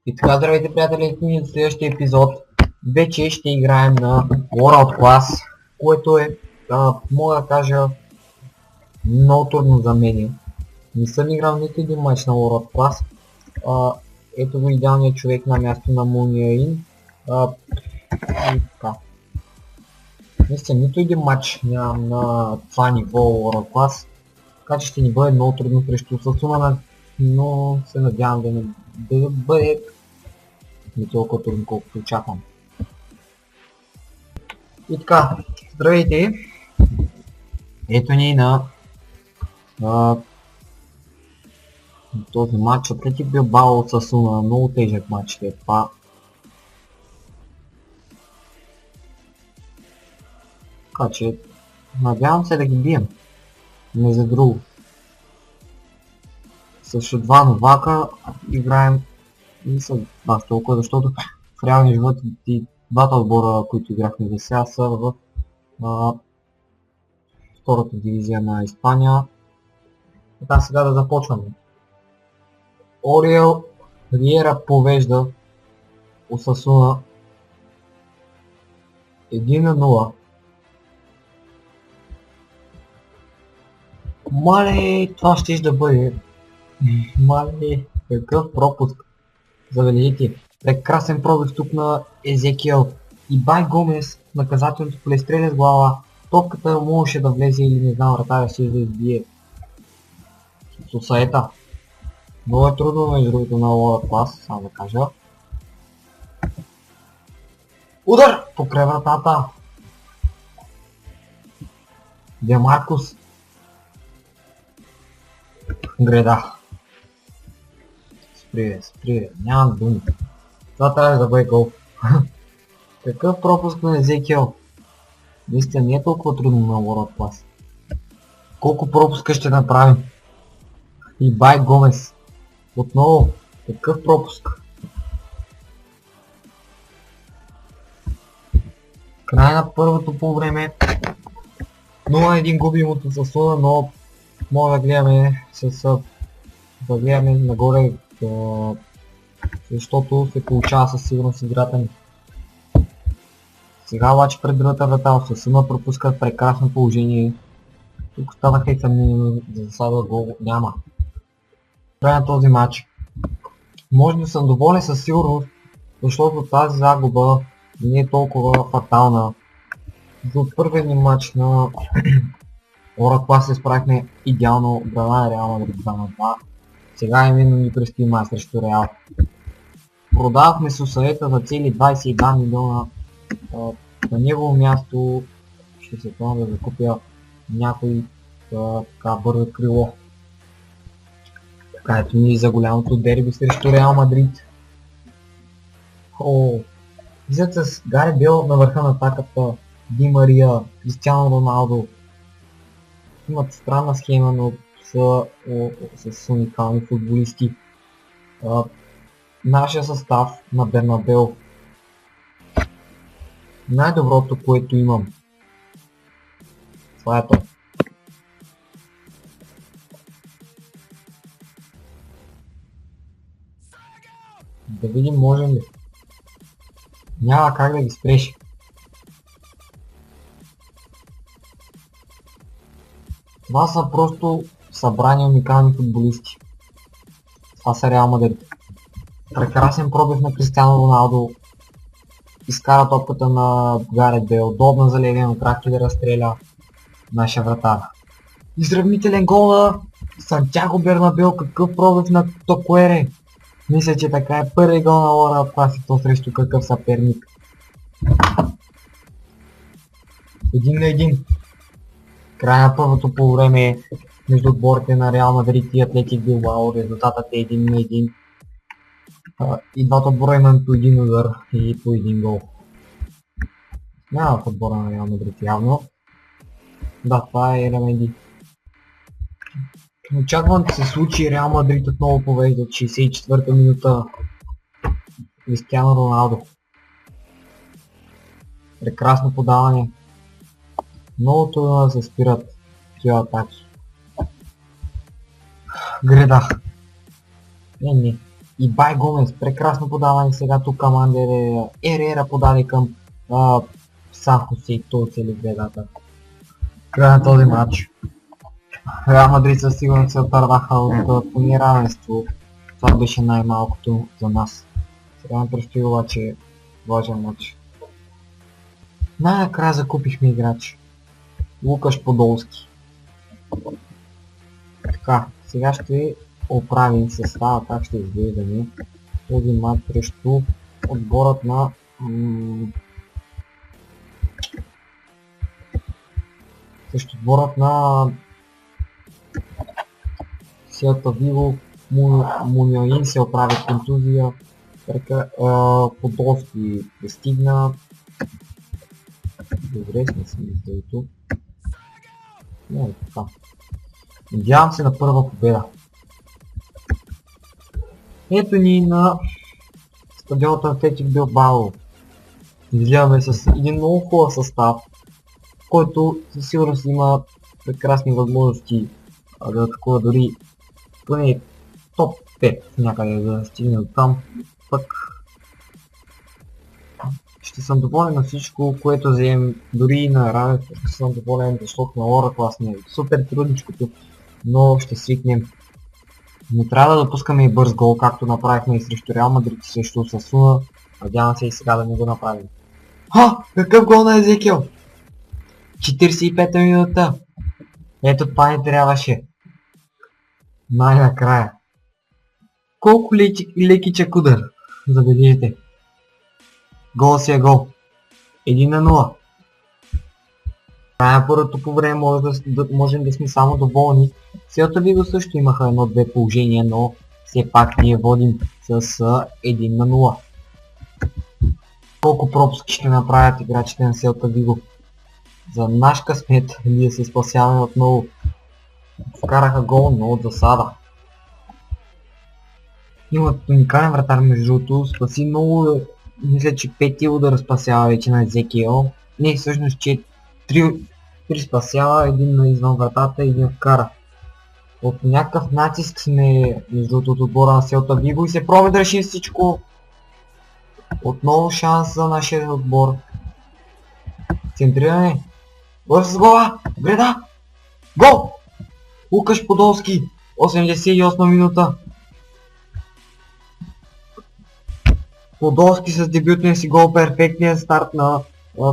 И така, здравейте приятели, в следващия епизод вече ще играем на World Class, което е, мога да кажа, много трудно за мен. Не съм играл нито един матч на World Class. Ето го идеалният човек на място на Муниаин. И така. Наистина, нито един матч нямам на това ниво World Class, така че ще ни бъде много трудно срещу Сасуна, но се надявам да бъде не толкова трудно, колкото очаквам. И така, здравейте! Ето ни на този матч. Атлетик Билбао от Сасуна, много тежък матч е това. Така че, надявам се да ги бием. Не за друго. Също два новака играем. Не са баш толкова, защото в реалния живот и двата отбора, които играхме за сега, са в втората дивизия на Испания. Така, сега да започваме. Ориел Риера повежда Осасуна 1-0. Мале, това ще да бъде. Мале, какъв пропуск. Забележите, прекрасен пробив тук на Езекиел. И Бай Гомес, наказателното поле, стреля с глава. Топката можеше да влезе или не знам, вратаря ще да избие Сусаета. Много е трудно между другото на World Class, само да кажа. Удар! Покрай вратата! Демаркус. Греда. Спри, нямам думи. Това трябва да бъде гол. Какъв пропуск на Езекиел? Наистина не е толкова трудно на World Class. Колко пропуска ще направим? И Бай Гомес. Отново, какъв пропуск? Край на първото по време. 0-1 губим от Сасуна, но може да гледаме нагоре, защото се получава със сигурност играта ни. Сега обаче пред другата врата Осасуна пропускат прекрасно положение. Тук останаха и съмнения за засада гол няма. Край на този матч. Може да съм доволен със сигурност, защото тази загуба не е толкова фатална. За първия ни матч на World Class се справихме идеално, отбрана на Реал Мадрид 2-2. Сега именно ни предстои мач срещу Реал. Продавахме Сусаета за цели 22 милиона. На негово място ще се плана да закупя някой така бързо крило. Така ето ни за голямото дерби срещу Реал Мадрид. Виждат с Гари Бел на върха на атаката, Ди Мария, Кристиано Роналдо. Имат странна схема, но са с уникални футболисти. Нашия състав на Бернабел. Най-доброто, което имам. Това е то. Да видим можем ли. Няма как да ги спреш. Това са просто събрани уникални футболисти. Това са Реал Мадрид. Прекрасен пробив на Кристиано Роналдо. Изкара топката на Гарет Бейл. Удобна за левия му крак и да разстреля нашия вратар. Изравнителен гол на Сантьяго Бернабел. Какъв пробив на Токуере. Мисля, че така е първи гол на World Class и то срещу какъв съперник. 1-1. Край на първото полувреме между отборите на Реал Мадрид и Атлетик Билбао. Резултатът е 1-1. И двата отбора имат по един удар и по един гол. Няма в отбора на Реал Мадрид явно. Да, това е Ремеди. Очаквам да се случи. Реал Мадрид отново повежда от 64-та минута. Кристиано Роналдо. Прекрасно подаване. Много трудно да се спират такива атаки. Греда. Не. И Бай Гомес, прекрасно подаване сега тук към Ерера подаде към Сан Хосе и той цели бедата. Край на този матч. Реал Мадрид със сигурност се отърваха от поне равенство. Това беше най-малкото за нас. Сега ми предстои обаче важен матч. Най-накрая закупихме играч. Лукаш Подолски. Така, сега ще оправим състава, как ще изглеждаме този матч срещу отборът на Селта Виго. Муньоин се оправи контузия. Подолски пристигна. Добре сме си мислили тук. Не, така. Надявам се на първа победа. Ето ни на стадионът на Атлетик Билбао. Изгледаме с един много хубав състав, който със сигурност има прекрасни възможности да атакува дори поне топ 5 някъде да стигне от там. Пък ще съм доволен на всичко, което вземем, дори и на равенство ще съм доволен, защото на Лора клас не е супер трудничкото, но ще свикнем. Не трябва да допускаме и бърз гол, както направихме и срещу Реал Мадрид и срещу Осасуна. Надявам се и сега да не го направим. Какъв гол на Езекиел! 45-та минута! Ето това не трябваше. Най-накрая. Колко леки чакудър, забележите. Гол си е гол. 1-0. Края на първото по време можем да сме само доволни. Селта Виго също имаха едно-две положения, но все пак ние водим с 1-0. Колко пропуски ще направят играчите на Селта Виго. За наш късмет ние се спасяваме отново. Вкараха гол, но от засада. Имат уникален вратар между другото, спаси много, мисля, че 5 удара спасява вече на Езекиел. Не, всъщност, че 3 спасява, един на извън вратата и един вкара. От някакъв натиск сме между другото отбора на Селта Виго и се пробваме да решим всичко. Отново шанс за нашия отбор. Центриране. Бързо с гола! Греда! Гол! Лукаш Подолски! 88 минута. Подолски с дебютния си гол, перфектният старт на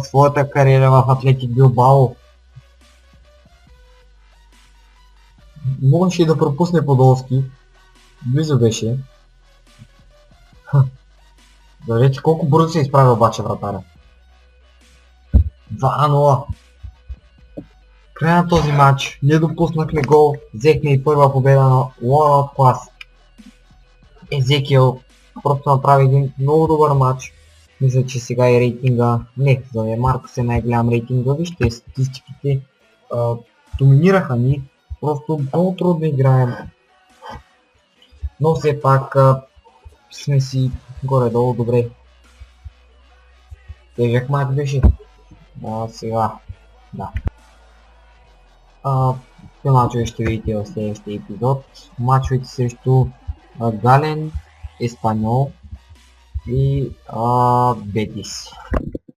своята кариера в Атлетик Билбао. Можеше и да пропусне Подолски. Близо беше. Забележете колко бързо се изправи обаче вратаря. 2-0. Край на този матч. Ние допуснахме гол. Взехме и първа победа на World Class. Езекиел просто направи един много добър матч. Мисля, че сега и рейтинга... Не, за Маркос е най-голям рейтинга. Вижте, статистиките доминираха ни. Просто много трудно играем. Но все пак сме си горе-долу добре. Тежък матч беше. Сега... Да. Те мачове ще видите в следващия епизод. Мачовете срещу Гален, Еспаньол и Бетис.